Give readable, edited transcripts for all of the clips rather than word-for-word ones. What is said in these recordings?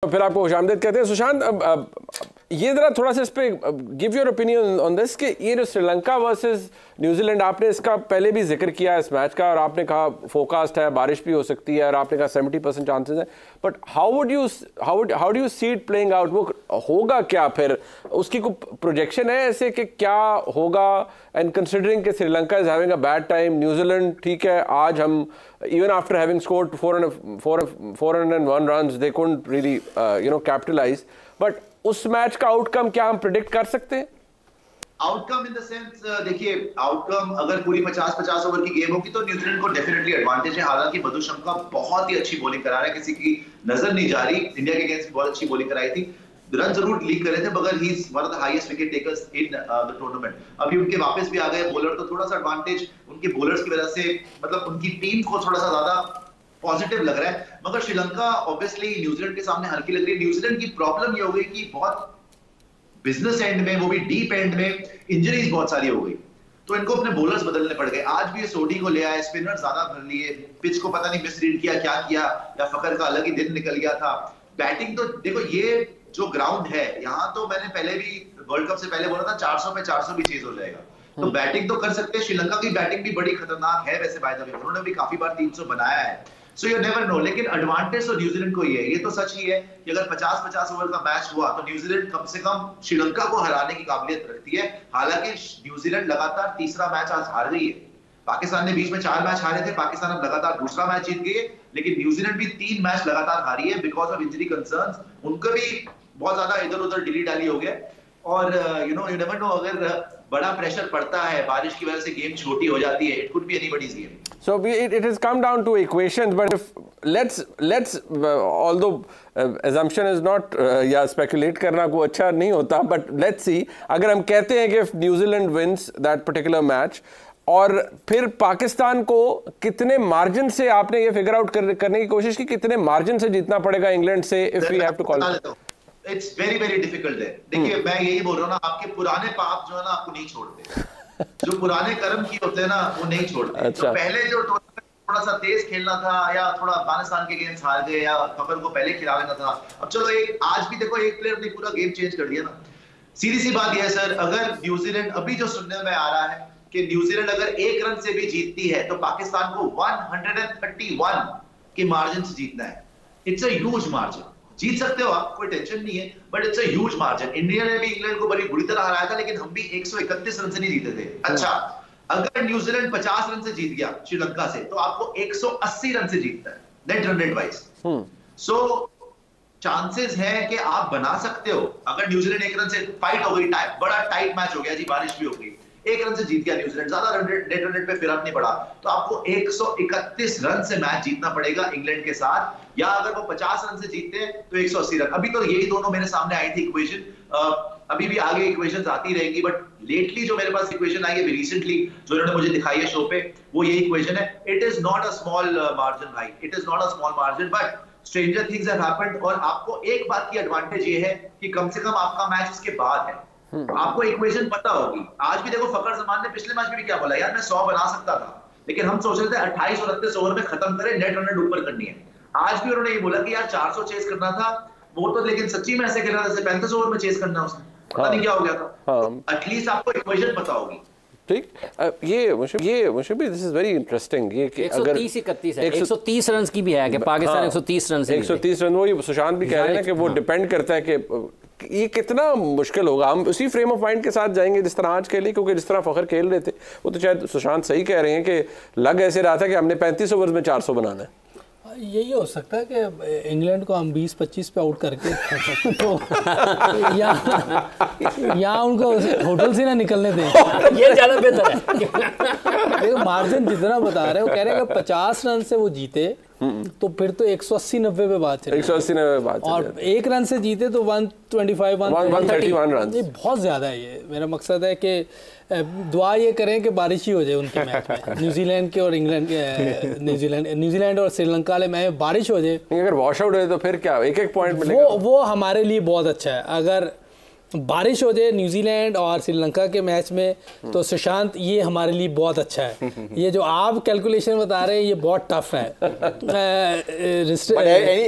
फिर आपको खुशामदीद कहते हैं। सुशांत, ये जरा थोड़ा सा इस पे give your opinion on this कि ये जो श्रीलंका वर्सेस न्यूजीलैंड, आपने इसका पहले भी जिक्र किया इस मैच का और आपने कहा फोरकास्ट है, बारिश भी हो सकती है और आपने कहा 70% चांसेस है, but how do you see it playing out? वो होगा क्या फिर? उसकी कोई प्रोजेक्शन है ऐसे कि क्या होगा? एंड कंसिडरिंग कि Sri Lanka is having a bad time, New Zealand ठीक है, आज हम even after having scored 401 runs they couldn't really capitalize, but उस मैच का आउटकम क्या हम प्रेडिक्ट कर सकते हैं? आउटकम इन द सेंस, देखिए आउटकम अगर पूरी 50-50 ओवर की गेम होगी तो न्यूजीलैंड को डेफिनेटली एडवांटेज है। हालांकि मधुशंका बहुत ही अच्छी बॉलिंग करा रहा है, किसी की नजर नहीं जा रही। इंडिया के अगेंस्ट बहुत अच्छी बॉलिंग कराई थी, रन जरूर लीक करे थे, मगर he is one of the highest wicket takers in the tournament. अभी उनके वापस भी आ गए बॉलर, तो थोड़ा सा एडवांटेज उनके बॉलर्स की वजह से, मतलब उनकी टीम को थोड़ा सा ज्यादा पॉजिटिव लग रहा है। मगर श्रीलंका ऑब्वियसली न्यूजीलैंड के सामने हल्की लग रही है। न्यूजीलैंड की प्रॉब्लम ये हो गई कि बहुत बिजनेस एंड में, वो भी डीप एंड में इंजरीज बहुत सारी हो गई, तो इनको अपने बॉलर्स बदलने पड़ गए। आज भी ये सोडी को ले आए, स्पिनर ज्यादा भर लिए, पिच को पता नहीं मिसरीड किया, क्या किया, या फकर का अलग ही दिन निकल गया था। बैटिंग तो देखो, ये जो ग्राउंड है यहाँ, तो मैंने पहले भी वर्ल्ड कप से पहले बोला था 400 पे 400 भी चेज हो जाएगा, तो बैटिंग तो कर सकते हैं। श्रीलंका की बैटिंग भी बड़ी खतरनाक है वैसे, बाय द वे उन्होंने भी काफी बार 300 बनाया है, सो यू नेवर नो। लेकिन एडवांटेज तो न्यूजीलैंड को ही है। ये तो सच ही है कि अगर 50-50 ओवर का मैच हुआ तो न्यूजीलैंड कम से कम श्रीलंका को हराने की काबिलियत रखती है। हालांकि न्यूजीलैंड लगातार तीसरा मैच आज हार गई है। पाकिस्तान ने बीच में 4 मैच हारे थे, पाकिस्तान अब लगातार दूसरा मैच जीत गई है, लेकिन न्यूजीलैंड भी 3 मैच लगातार हारी है बिकॉज ऑफ इंजरी कंसर्न्स। उनको भी बहुत ज्यादा इधर उधर डिली डाली हो गया, और यू नेवर नो, अगर बड़ा प्रेशर पड़ता है, बारिश की वजह से गेम छोटी हो जाती है, it could be anybody's game. So it has come down to equations, but if let's although assumption is not या speculate करना कोई अच्छा नहीं होता, but let's see, अगर हम कहते हैं कि if New Zealand wins that particular match, और फिर पाकिस्तान को कितने मार्जिन से, आपने ये फिगर आउट करने की कोशिश की, कितने मार्जिन से जीतना पड़ेगा इंग्लैंड से if we have to call it? It's very very difficult है। देखिए मैं यही बोल रहा हूँ ना, आपके पुराने पाप जो है ना आपको नहीं छोड़ते, जो पुराने कर्म किए होते हैं ना वो नहीं छोड़ते। अच्छा। तो पहले जो थोड़ा सा तेज खेलना था, या थोड़ा अफगानिस्तान के गेम्स हार गए, या खबर को पहले खिला लेना था, अब चलो एक आज भी देखो एक प्लेयर ने पूरा गेम चेंज कर दिया ना। सीधी सी बात यह है सर, अगर न्यूजीलैंड, अभी जो सुनने में आ रहा है कि न्यूजीलैंड अगर 1 रन से भी जीतती है तो पाकिस्तान को 131 के मार्जिन से जीतना है। It's a huge margin. जीत सकते हो आप, कोई टेंशन नहीं है, but it's a huge margin. India ने भी इंग्लैंड को बड़ी बुरी तरह हराया था, लेकिन हम भी 131 रन से नहीं जीते थे। अच्छा, अगर न्यूजीलैंड 50 रन से जीत गया श्रीलंका से, तो आपको 180 रन से जीतना है net run rate wise. So chances है कि आप बना सकते हो। अगर न्यूजीलैंड 1 रन से, फाइट हो गई, बड़ा टाइट मैच हो गया जी, बारिश भी हो गई, 1 रन से जीत गया न्यूजीलैंड, ज्यादा नेट रन रेट पे फर्क नहीं पड़ा, तो आपको 131 रन से मैच जीतना पड़ेगा इंग्लैंड के साथ। या अगर वो 50 रन से जीतते हैं तो 180 रन। अभी तो यही दोनों मेरे सामने आई थी इक्वेशन, अभी भी आगे इक्वेशंस आती रहेंगी, बट लेटली जो मेरे पास इक्वेशन आई है रिसेंटली, जो इन्होंने मुझे दिखाई है शो पे, वो यही इक्वेशन है। It is not a small margin भाई, it is not a small margin, but stranger things have happened. और आपको एक बात की एडवांटेज ये है कि कम से कम आपका मैच उसके बाद है, आपको इक्वेशन पता होगी। आज भी देखो फकर जमान ने पिछले मैच में भी क्या बोला, यार मैं 100 बना सकता था, लेकिन हम सोच रहे थे 28 और 29 ओवर में खत्म करें, नेट रन रेट ऊपर करनी है। आज भी उन्होंने ये बोला कि यार 400 चेस करना था, वो तो लेकिन सच्ची में ऐसे खेला था जैसे 35 ओवर में चेस करना, उसने पता नहीं क्या हो गया था। एटलीस्ट आपको इक्वेशन पता होगी। ठीक, ये मुझे भी दिस इज वेरी इंटरेस्टिंग। ये कि 130-31 है, 130 रन की भी है कि पाकिस्तान 130 रन से 130 रन, वो सुशांत भी कह रहे हैं कि वो डिपेंड करता है कि ये कितना मुश्किल होगा। हम उसी फ्रेम ऑफ माइंड के साथ जाएंगे जिस तरह आज खेले, क्योंकि जिस तरह फखर खेल रहे थे, वो तो शायद सुशांत सही कह रहे हैं कि लग ऐसे रहा था कि हमने 35 ओवर में 400 बनाना है। यही हो सकता है कि इंग्लैंड को हम 20-25 पे आउट करके तो यहाँ उनको होटल से ना निकलने दें, ये ज़्यादा बेहतर है। देखो मार्जिन जितना बता रहे हो, कह रहे हैं कि 50 रन से वो जीते तो फिर तो 180-90 पे बात चले, 180-90 बात, और 1 रन से जीते तो 125-131 रन। ये बहुत ज़्यादा है। ये मेरा मकसद है कि दुआ ये करें कि बारिश ही हो जाए उनके मैच में, न्यूजीलैंड के और इंग्लैंड के, न्यूजीलैंड और श्रीलंका वाले मैच में बारिश हो जाए। अगर वॉश आउट हो तो फिर क्या, 1-1 पॉइंट मिलेगा, वो हमारे लिए बहुत अच्छा है। अगर बारिश हो जाए न्यूजीलैंड और श्रीलंका के मैच में तो सुशांत ये हमारे लिए बहुत अच्छा है। ये जो आप कैलकुलेशन बता रहे हैं ये बहुत टफ है।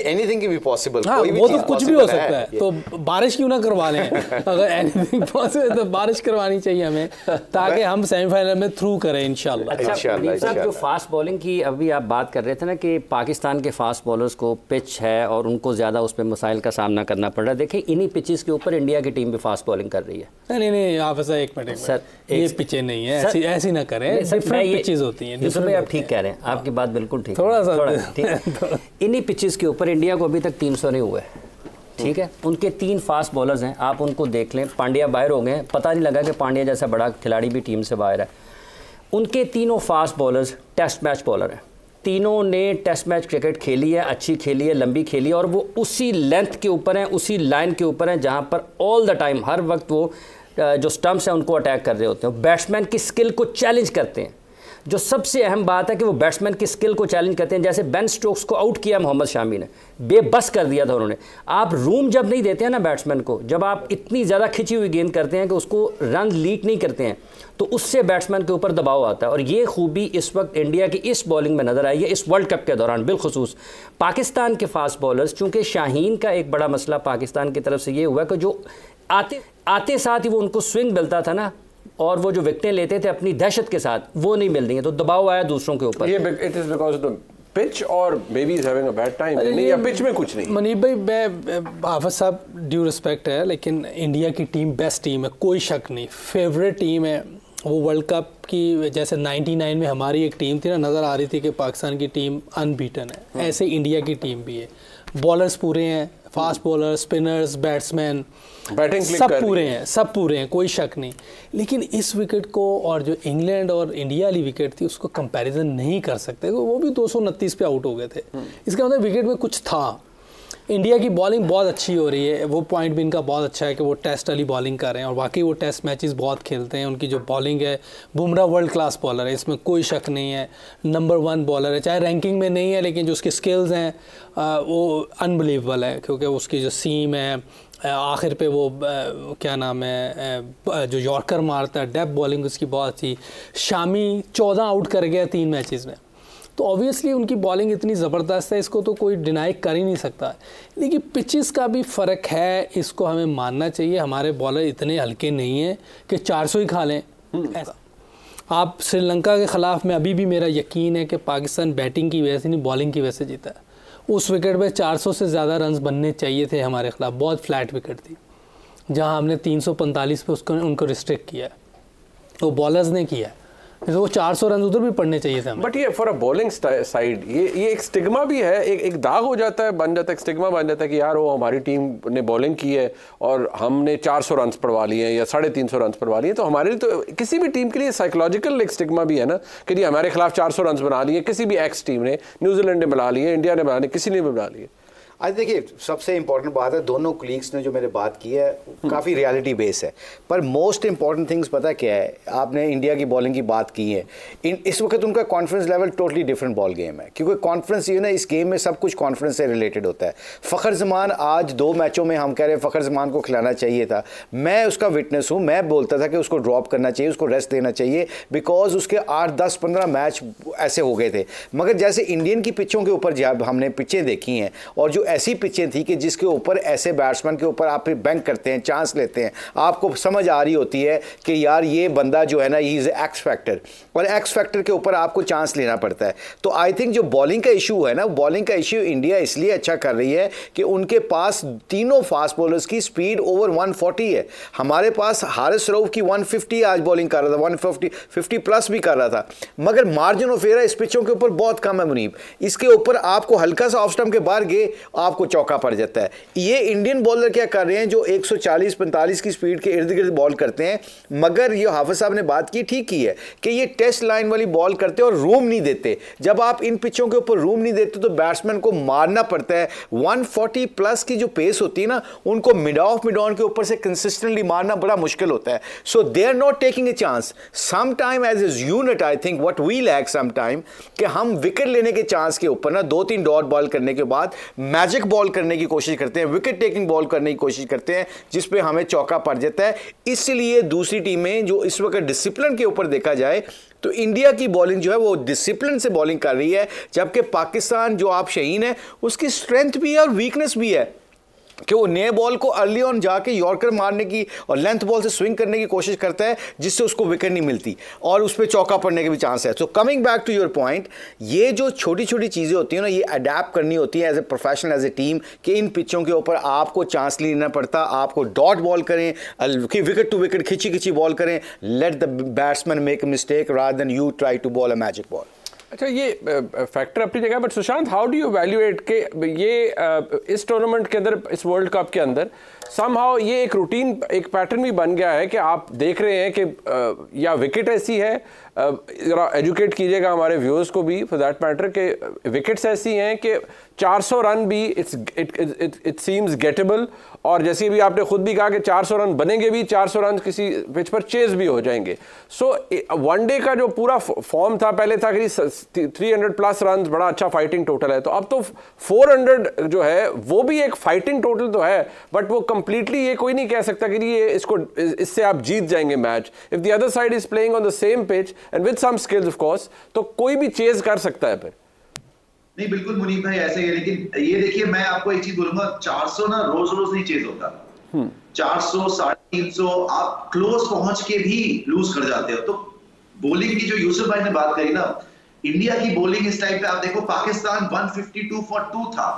Anything can be possible. हाँ, वो तो कुछ भी हो सकता है, तो बारिश क्यों ना करवा लें। अगर एनीथिंग पॉसिबल तो बारिश करवानी चाहिए हमें, ताकि हम सेमीफाइनल में थ्रू करें इंशाल्लाह। अच्छा, जो फास्ट बॉलिंग की अभी आप बात कर रहे थे ना कि पाकिस्तान के फास्ट बॉलर्स को पिच है और उनको ज़्यादा उस पर मसाइल का सामना करना पड़ रहा है। देखिए इन्हीं पिचेस के ऊपर इंडिया की टीम भी फास्ट बॉलिंग कर रही है। नहीं आप ऐसा एक मिनट सर, ये पिचें नहीं है, ऐसी ना करें, डिफरेंट पिचेस होती हैं। भाई आप ठीक कह रहे हैं, आपकी बात बिल्कुल ठीक, थोड़ा सा ठीक। इन्हीं पिचेस के ऊपर इंडिया को अभी तक 300 नहीं हुए, ठीक है। उनके 3 फास्ट बॉलर्स हैं, आप उनको देख लें। पांड्या बाहर हो गए, पता नहीं लगा कि पांड्या जैसा बड़ा खिलाड़ी भी टीम से बाहर है। उनके तीनों fast bowlers test match bowler हैं, तीनों ने टेस्ट मैच क्रिकेट खेली है, अच्छी खेली है, लंबी खेली है, और वो उसी लेंथ के ऊपर हैं, उसी लाइन के ऊपर हैं जहाँ पर ऑल द टाइम हर वक्त वो जो स्टंप्स हैं उनको अटैक कर रहे होते हैं, बैट्समैन की स्किल को चैलेंज करते हैं। जो सबसे अहम बात है कि वो बैट्समैन की स्किल को चैलेंज करते हैं। जैसे बेन स्टोक्स को आउट किया मोहम्मद शामी ने, बेबस कर दिया था उन्होंने। आप रूम जब नहीं देते हैं ना बैट्समैन को, जब आप इतनी ज़्यादा खिंची हुई गेंद करते हैं कि उसको रन लीक नहीं करते हैं, तो उससे बैट्समैन के ऊपर दबाव आता है। और ये खूबी इस वक्त इंडिया की इस बॉलिंग में नज़र आई है इस वर्ल्ड कप के दौरान बिलखुसूस। पाकिस्तान के फास्ट बॉलर्स, चूँकि शाहीन का एक बड़ा मसला पाकिस्तान की तरफ से ये हुआ कि जो आते साथ ही वो उनको स्विंग मिलता था ना, और वो जो विकेटें लेते थे अपनी दहशत के साथ, वो नहीं मिल रही है, तो दबाव आया दूसरों के ऊपर। It is because of the pitch और baby is having a bad time. नहीं, या पिच में कुछ नहीं। मनीष भाई, मैं हाफिज साहब ड्यू रिस्पेक्ट है, लेकिन इंडिया की टीम बेस्ट टीम है, कोई शक नहीं, फेवरेट टीम है। वो वर्ल्ड कप की जैसे 99 में हमारी एक टीम थी ना, नज़र आ रही थी कि पाकिस्तान की टीम अनबीटन है, ऐसे इंडिया की टीम भी है। बॉलर्स पूरे हैं, fast bowler, spinners, batsman, batting सब पूरे हैं, कोई शक नहीं। लेकिन इस विकेट को और जो इंग्लैंड और इंडिया वाली विकेट थी उसको कंपैरिजन नहीं कर सकते। वो भी 229 पे आउट हो गए थे। इसका मतलब विकेट में कुछ था। इंडिया की बॉलिंग बहुत अच्छी हो रही है, वो पॉइंट भी इनका बहुत अच्छा है कि वो टेस्ट वाली बॉलिंग कर रहे हैं, और वाकई वो टेस्ट मैचेस बहुत खेलते हैं। उनकी जो बॉलिंग है, बुमराह वर्ल्ड क्लास बॉलर है, इसमें कोई शक नहीं है, नंबर 1 बॉलर है, चाहे रैंकिंग में नहीं है, लेकिन जो उसके स्किल्स हैं वो अनबिलीवेबल है, क्योंकि उसकी जो सीम है, आखिर पे वो क्या नाम है, जो यॉर्कर मारता है, डेप्थ बॉलिंग उसकी बहुत अच्छी। शामी 14 आउट कर गया 3 मैचेस में, तो ऑब्वियसली उनकी बॉलिंग इतनी ज़बरदस्त है, इसको तो कोई डिनाई कर ही नहीं सकता। लेकिन पिचेस का भी फ़र्क है, इसको हमें मानना चाहिए। हमारे बॉलर इतने हल्के नहीं हैं कि 400 ही खा लें ऐसा। आप श्रीलंका के ख़िलाफ़ में अभी भी मेरा यकीन है कि पाकिस्तान बैटिंग की वजह से नहीं, बॉलिंग की वजह से जीता है। उस विकेट पे 400 से ज़्यादा रन्स बनने चाहिए थे हमारे ख़िलाफ़, बहुत फ्लैट विकेट थी, जहां हमने 345 पे उनको रिस्ट्रिक्ट किया है, तो बॉलर्स ने किया है। तो वो 400 रन उधर भी पड़ने चाहिए थे। बट ये फॉर अ बॉलिंग साइड ये एक स्टिग्मा भी है, एक दाग हो जाता है, बन जाता है, स्टिग्मा बन जाता है कि यार वो हमारी टीम ने बॉलिंग की है और हमने 400 रन पड़वा लिए हैं या 350 रन पड़वा लिए, तो हमारे लिए तो किसी भी टीम के लिए साइकोलॉजिकल एक स्टिग्मा भी है ना कि जी हमारे खिलाफ 400 रन बना लिए, किसी भी एक्स टीम ने, न्यूजीलैंड ने बना लिए, इंडिया ने बना लिए, किसी ने भी बना लिए। आज देखिए सबसे इंपॉर्टेंट बात है, दोनों कलीग्स ने जो मेरे बात की है काफ़ी रियलिटी बेस है, पर मोस्ट इंपॉर्टेंट थिंग्स पता क्या है, आपने इंडिया की बॉलिंग की बात की है, इस वक्त उनका confidence level totally different ball game है, क्योंकि कॉन्फिडेंस ये ना, इस गेम में सब कुछ कॉन्फिडेंस से रिलेटेड होता है। फ़खर जमान आज 2 मैचों में हम कह रहे हैं फ़खर जमान को खिलाना चाहिए था, मैं उसका विटनेस हूँ, मैं बोलता था कि उसको ड्रॉप करना चाहिए, उसको रेस्ट देना चाहिए, बिकॉज उसके 8, 10, 15 मैच ऐसे हो गए थे। मगर जैसे इंडियन की पिचों के ऊपर जब हमने पिचें देखी हैं, और जो ऐसी पिचें थी कि जिसके ऊपर ऐसे बैट्समैन के ऊपर आप बैंक करते हैं, चांस लेते हैं, आपको समझ आ रही होती है कि यार ये बंदा जो है ना, ही इज़ एक्स फैक्टर, और एक्स फैक्टर के ऊपर आपको चांस लेना पड़ता है। तो आई थिंक जो बॉलिंग का इशू है ना, बॉलिंग का इशू इंडिया इसलिए अच्छा कर रही है कि उनके पास तीनों फास्ट बॉलर्स की स्पीड ओवर 140 है। हमारे पास हारिस रऊफ की 150 आज बॉलिंग कर रहा था, 150 प्लस भी कर रहा था, मगर मार्जिन ऑफ एरर इस पिचों के ऊपर बहुत कम है मुनीब। इसके ऊपर आपको हल्का सा ऑफ स्टंप के बाहर गए, आपको चौका पड़ जाता है। ये इंडियन बॉलर क्या कर रहे हैं, जो 140-45 की स्पीड के इर्द गिर्द बॉल करते हैं, मगर ये हाफिज साहब ने बात की ठीक की है कि ये टेस्ट लाइन वाली बॉल करते हैं और रूम नहीं देते। जब आप इन पिचों के ऊपर रूम नहीं देते तो बैट्समैन को मारना पड़ता है। 140 प्लस की जो पेस होती है ना, उनको मिड ऑफ मिड ऑन के ऊपर से कंसिस्टेंटली मारना बड़ा मुश्किल होता है। So they are not taking a chance some time as a unit. I think what we lack some time कि हम विकेट लेने के चांस के ऊपर ना 2-3 डॉट बॉल करने के बाद मैच मैजिक बॉल करने की कोशिश करते हैं, विकेट टेकिंग बॉल करने की कोशिश करते हैं, जिस पे हमें चौका पड़ जाता है। इसलिए दूसरी टीमें जो इस वक्त डिसिप्लिन के ऊपर देखा जाए तो इंडिया की बॉलिंग जो है वो डिसिप्लिन से बॉलिंग कर रही है, जबकि पाकिस्तान जो आप शहीन है उसकी स्ट्रेंथ भी है और वीकनेस भी है कि वो नए बॉल को अर्ली ऑन जाके यॉर्कर मारने की और लेंथ बॉल से स्विंग करने की कोशिश करता है, जिससे उसको विकेट नहीं मिलती और उस पर चौका पड़ने के भी चांस है। So coming back to your point, ये जो छोटी छोटी चीज़ें होती हैं ना, ये अडेप्ट करनी होती है as a professional, as a team, कि इन पिचों के ऊपर आपको चांस लेना पड़ता, आपको डॉट बॉल करें, कि विकेट टू विकेट खिंची खिंची बॉल करें, let the batsman make a mistake rather than you try to bowl a magic ball. अच्छा, ये फैक्टर अपनी जगह, but Sushant, how do you evaluate के ये इस टूर्नामेंट के अंदर, इस वर्ल्ड कप के अंदर समहाउ ये एक रूटीन, एक पैटर्न भी बन गया है कि आप देख रहे हैं कि या विकेट ऐसी है, ज़रा एजुकेट कीजिएगा हमारे व्यूअर्स को भी फॉर दैट मैटर, के विकेट्स ऐसी हैं कि 400 रन भी इट सीम्स गेटेबल, और जैसे भी आपने खुद भी कहा कि 400 रन बनेंगे भी, 400 रन किसी पिच पर चेज भी हो जाएंगे। सो वनडे का जो पूरा फॉर्म था, पहले था कि 300 प्लस रन बड़ा अच्छा फाइटिंग टोटल है, तो अब तो 400 जो है वो भी एक फाइटिंग टोटल तो है, बट वो कंप्लीटली ये कोई नहीं कह सकता कि ये इससे आप जीत जाएंगे match. If the other side is playing on the same pitch and with some skills of course, तो कोई भी चेज कर सकता है फिर। नहीं, बिल्कुल मुनीब भाई ऐसे ही है, लेकिन ये देखिए मैं आपको एक चीज बोलूंगा, 400 ना रोज रोज नहीं चेज होता। 400, 350 आप क्लोज पहुंच के भी लूज कर जाते हो। तो बॉलिंग की जो यूसुफ भाई ने बात करी ना, इंडिया की बॉलिंग इस टाइप पे आप देखो, पाकिस्तान 152 फॉर 2 था,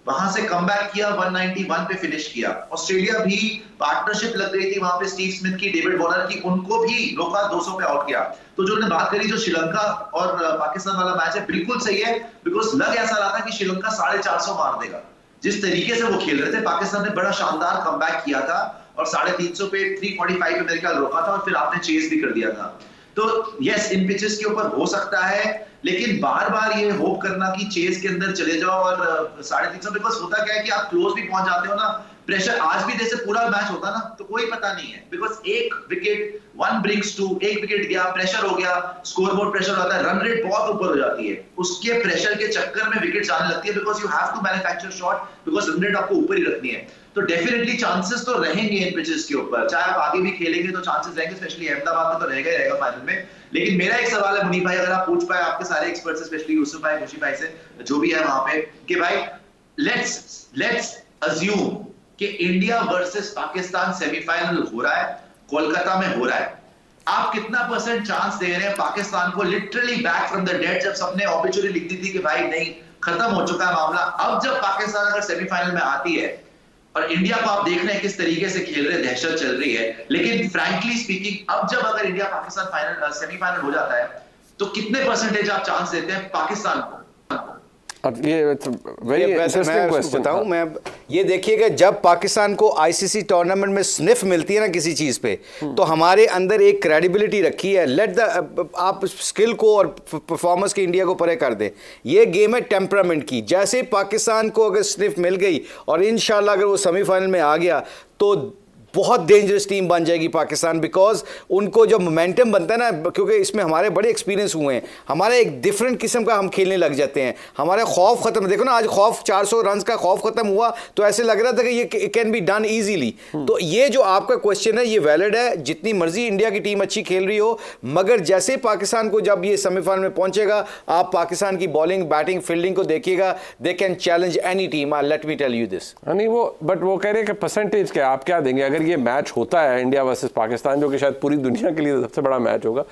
वहां से कमबैक किया, 191 पे फिनिश किया। ऑस्ट्रेलिया भी पार्टनरशिप लग गई थी वहां पे स्टीव स्मिथ की, डेविड वार्नर की, उनको भी रोका, 200 पे आउट किया। तो जो ने बात करी जो श्रीलंका और पाकिस्तान वाला मैच है, बिल्कुल सही है, बिकॉज लग ऐसा रहा था कि श्रीलंका 450 मार देगा। जिस तरीके से वो खेल रहे थे, पाकिस्तान ने बड़ा शानदार कमबैक किया था और 350 पे 345 पे मेरे ख्याल रोका था, और फिर आपने चेस भी कर दिया था। तो यस, इन पिचेस के ऊपर हो सकता है, लेकिन बार बार ये होप करना कि चेस के अंदर चले जाओ और 350, बिकॉज होता क्या है कि आप क्लोज भी पहुंच जाते हो ना, प्रेशर आज भी जैसे पूरा मैच होता ना तो कोई पता नहीं है, बिकॉज एक विकेट 1 brings 2, एक विकेट गया, प्रेशर हो गया, स्कोरबोर्ड प्रेशर होता है, रन रेट बहुत ऊपर हो जाती है, उसके प्रेशर के चक्कर में विकेट जाने लगती है, because you have to manufacture shot, because run rate आपको ऊपर ही रखनी है। तो डेफिनेटली चांसेस तो रहेंगे इन पिचेस के ऊपर, चाहे आप आगे भी खेलेंगे तो चांसेस रहेंगे, स्पेशली अहमदाबाद में तो रहेगा ही रहेगा फाइनल में। लेकिन मेरा एक सवाल है मुनीब भाई, अगर आप पूछ पाए आपके सारे एक्सपर्ट से, स्पेशली यूसुफ भाई, खुशी भाई से, जो भी है वहां पे, कि भाई लेट्स अज्यूम कि इंडिया वर्सेस पाकिस्तान सेमीफाइनल हो रहा है, कोलकाता में हो रहा है, आप कितना % चांस दे रहे हैं पाकिस्तान को literally back from the dead? जब सबने ऑब्वियसली लिख दी थी कि भाई नहीं, खत्म हो चुका है मामला, अब जब पाकिस्तान अगर सेमीफाइनल में आती है और इंडिया को आप देख रहे हैं किस तरीके से खेल रहे हैं, दहशत चल रही है, लेकिन फ्रैंकली स्पीकिंग अब जब अगर इंडिया पाकिस्तान फाइनल सेमीफाइनल हो जाता है तो कितने % आप चांस देते हैं पाकिस्तान को? ये वेरी इंटरेस्टिंग क्वेश्चन बताऊं मैं। ये देखिएगा, जब पाकिस्तान को आईसीसी टूर्नामेंट में स्निफ मिलती है ना किसी चीज़ पे, तो हमारे अंदर एक क्रेडिबिलिटी रखी है। लेट द आप स्किल को और परफॉर्मेंस के इंडिया को परे कर दें, ये गेम है टेम्परामेंट की। जैसे पाकिस्तान को अगर स्निफ मिल गई और इंशाल्लाह अगर वो सेमीफाइनल में आ गया तो बहुत डेंजरस टीम बन जाएगी पाकिस्तान, बिकॉज उनको जो मोमेंटम बनता है ना, क्योंकि इसमें हमारे बड़े एक्सपीरियंस हुए हैं, हमारा एक डिफरेंट किस्म का हम खेलने लग जाते हैं, हमारा खौफ खत्म। देखो ना, आज खौफ 400 रन का खौफ खत्म हुआ तो ऐसे लग रहा था कि ये कैन बी डन ईजीली। तो ये जो आपका क्वेश्चन है ये वैलिड है, जितनी मर्जी इंडिया की टीम अच्छी खेल रही हो, मगर जैसे पाकिस्तान को जब ये सेमीफाइनल में पहुंचेगा, आप पाकिस्तान की बॉलिंग, बैटिंग, फील्डिंग को देखिएगा, they can challenge any team. Let me tell you this. नहीं वो, बट वो कह रहे हैं कि परसेंटेज क्या, आप क्या देंगे अगर ये मैच होता है इंडिया वर्सेस पाकिस्तान, जो कि शायद पूरी दुनिया के लिए सबसे बड़ा मैच होगा,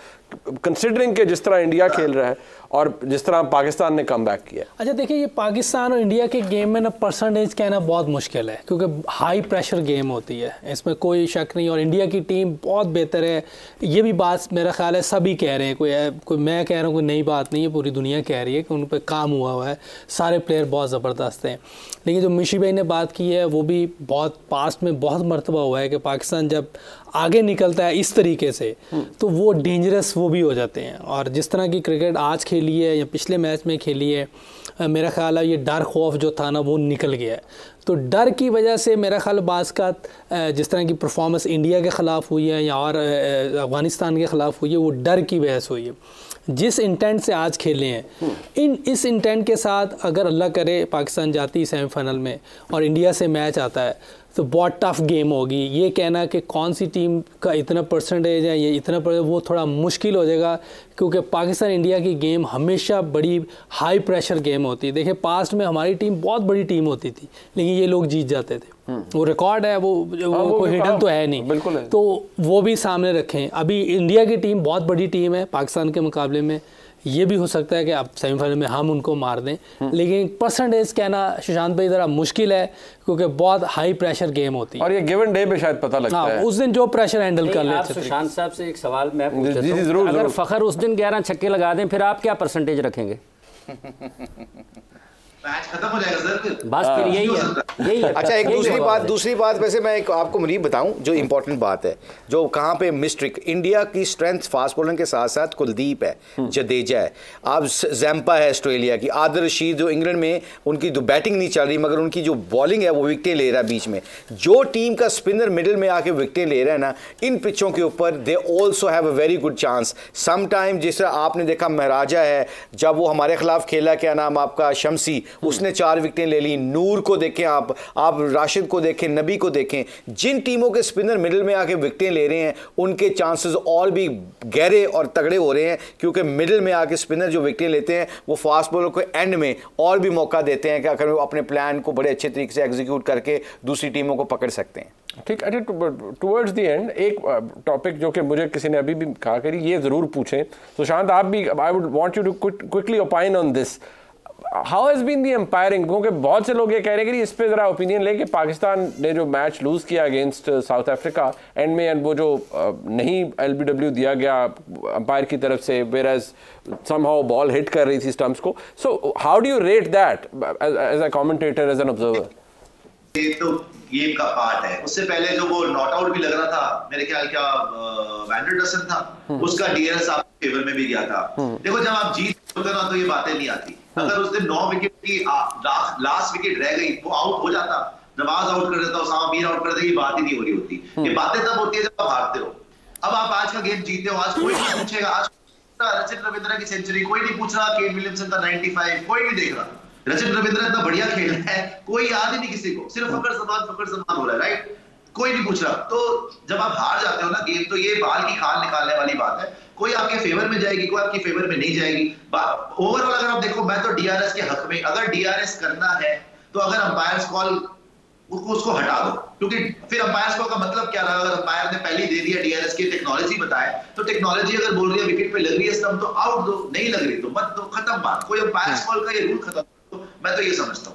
कंसिडरिंग के जिस तरह इंडिया खेल रहा है और जिस तरह पाकिस्तान ने कम बैक किया? अच्छा देखिए, ये पाकिस्तान और इंडिया के गेम में ना परसेंटेज कहना बहुत मुश्किल है, क्योंकि हाई प्रेशर गेम होती है, इसमें कोई शक नहीं। और इंडिया की टीम बहुत बेहतर है, ये भी बात मेरा ख्याल है सभी कह रहे हैं, कोई मैं कह रहा हूँ कोई नई बात नहीं है, पूरी दुनिया कह रही है कि उन पर काम हुआ है, सारे प्लेयर बहुत ज़बरदस्त हैं। लेकिन जो मिशी भाई ने बात की है वो भी बहुत पास्ट में बहुत मरतबा हुआ है कि पाकिस्तान जब आगे निकलता है इस तरीके से तो वो डेंजरस वो भी हो जाते हैं। और जिस तरह की क्रिकेट आज खेली है या पिछले मैच में खेली है, मेरा ख्याल है ये डर खौफ जो था ना वो निकल गया है। तो डर की वजह से मेरा ख्याल बाज़ का जिस तरह की परफॉर्मेंस इंडिया के ख़िलाफ़ हुई है या और अफ़गानिस्तान के ख़िलाफ़ हुई है, वो डर की वजह से हुई है। जिस इंटेंट से आज खेले हैं, इस इंटेंट के साथ अगर अल्लाह करे पाकिस्तान जाती है सेमीफाइनल में और इंडिया से मैच आता है तो बहुत टफ गेम होगी। ये कहना कि कौन सी टीम का इतना परसेंटेज है, ये इतना वो थोड़ा मुश्किल हो जाएगा, क्योंकि पाकिस्तान इंडिया की गेम हमेशा बड़ी हाई प्रेशर गेम होती है। देखिए पास्ट में हमारी टीम बहुत बड़ी टीम होती थी, लेकिन ये लोग जीत जाते थे। वो रिकॉर्ड है, वो कोई हिडन तो है नहीं, बिल्कुल है। तो वो भी सामने रखें। अभी इंडिया की टीम बहुत बड़ी टीम है पाकिस्तान के मुकाबले में, ये भी हो सकता है कि अब सेमीफाइनल में हम उनको मार दें, लेकिन परसेंटेज कहना सुशांत भाई ज़रा मुश्किल है, क्योंकि बहुत हाई प्रेशर गेम होती है और ये गिवन डे पे शायद पता लगता है। उस दिन जो प्रेशर हैंडल कर ले। सुशांत साहब से एक सवाल मैं पूछ जी, लेता हूं, जरूर, अगर जरूर। फखर उस दिन 11 छक्के लगा दें फिर आप क्या परसेंटेज रखेंगे? मैच खत्म हो जाएगा सर फिर। बस फिर यही है। अच्छा, एक यही दूसरी बात वैसे मैं आपको मरीब बताऊं जो इंपॉर्टेंट बात है, जो कहाँ पे मिस्ट्रिक इंडिया की स्ट्रेंथ फास्ट बॉलिंग के साथ साथ कुलदीप है, जडेजा है, आप जैम्पा है ऑस्ट्रेलिया की, आदिल रशीद जो इंग्लैंड में उनकी जो बैटिंग नहीं चल रही मगर उनकी जो बॉलिंग है वो विकेटें ले रहा है बीच में। जो टीम का स्पिनर मिडिल में आके विकेटें ले रहा है ना, इन पिचों के ऊपर they also have a very good chance. Some time जिस तरह आपने देखा महाराजा है, जब वो हमारे खिलाफ खेला, क्या नाम आपका, शमसी, उसने 4 विकेटें ले ली। नूर को देखें आप राशिद को देखें, नबी को देखें। जिन टीमों के स्पिनर मिडिल में आके विकेटें ले रहे हैं उनके चांसेस और भी गहरे और तगड़े हो रहे हैं, क्योंकि मिडिल में आके स्पिनर जो विकेटें लेते हैं वो फास्ट बॉलर को एंड में और भी मौका देते हैं कि अगर वो अपने प्लान को बड़े अच्छे तरीके से एग्जीक्यूट करके दूसरी टीमों को पकड़ सकते हैं। ठीक है। टुवर्ड्स द एंड एक टॉपिक जो कि मुझे किसी ने अभी भी कहा करी, ये जरूर पूछें सुशांत आप भी, I would want you to quickly opine on this, how has been the umpiring? क्योंकि बहुत से लोग ये कह रहे हैं कि इस पे जरा ओपिनियन ले कि पाकिस्तान ने जो मैच लूज किया अगेंस्ट साउथ अफ्रीका एंड में, एंड वो जो नहीं LBW दिया गया अंपायर की तरफ से, whereas somehow ball hit कर रही थी स्टंप्स को, so how do you rate that as a commentator, as an observer? ये तो गेम का पार्ट है। उससे पहले जो वो नॉट आउट भी लग रहा था, मेरे ख्याल क्या वैंडरसन था, उसका DRS आपके फेवर में भी गया था। देखो जब आप जीत होते ना तो ये बातें नहीं आती। अगर उस दिन 9 विकेट की लास्ट विकेट रह गई, वो आउट हो जाता, नवाज आउट कर देता, उसामा मीर आउट कर देता, ये बात ही नहीं हो रही होती। ये बातें तब होती है जब आप हारते हो। अब आप आज का गेम जीते हो, आज कोई नहीं पूछेगा, आज रचिन रविंद्र की सेंचुरी कोई नहीं पूछ रहा, केन विलियमसन का 95 कोई नहीं देख रहा, रचिन रविंद्र इतना बढ़िया खेल है, कोई याद ही नहीं किसी को, सिर्फ फकर जमान हो रहा है, राइट? कोई नहीं पूछ रहा। तो जब आप हार जाते हो ना गेम, तो ये बाल की खाल निकालने वाली बात है। कोई आपके फेवर में जाएगी, कोई आपके फेवर में नहीं जाएगी। ओवरऑल अगर आप देखो, मैं तो DRS के हक में, अगर DRS करना है तो अगर अंपायर्स कॉल उसको हटा दो, क्योंकि फिर अंपायर्स कॉल का मतलब क्या रहा? अगर अंपायर ने पहले दे दिया DRS की टेक्नोलॉजी बताए, तो टेक्नोलॉजी अगर बोल रही है विकेट पे लग रही है स्टंप तो आउट दो, नहीं लग रही तो मत दो, खत्म बात। कोई अंपायर्स कॉल का ये रूल खत्म, मैं तो ये समझता हूँ।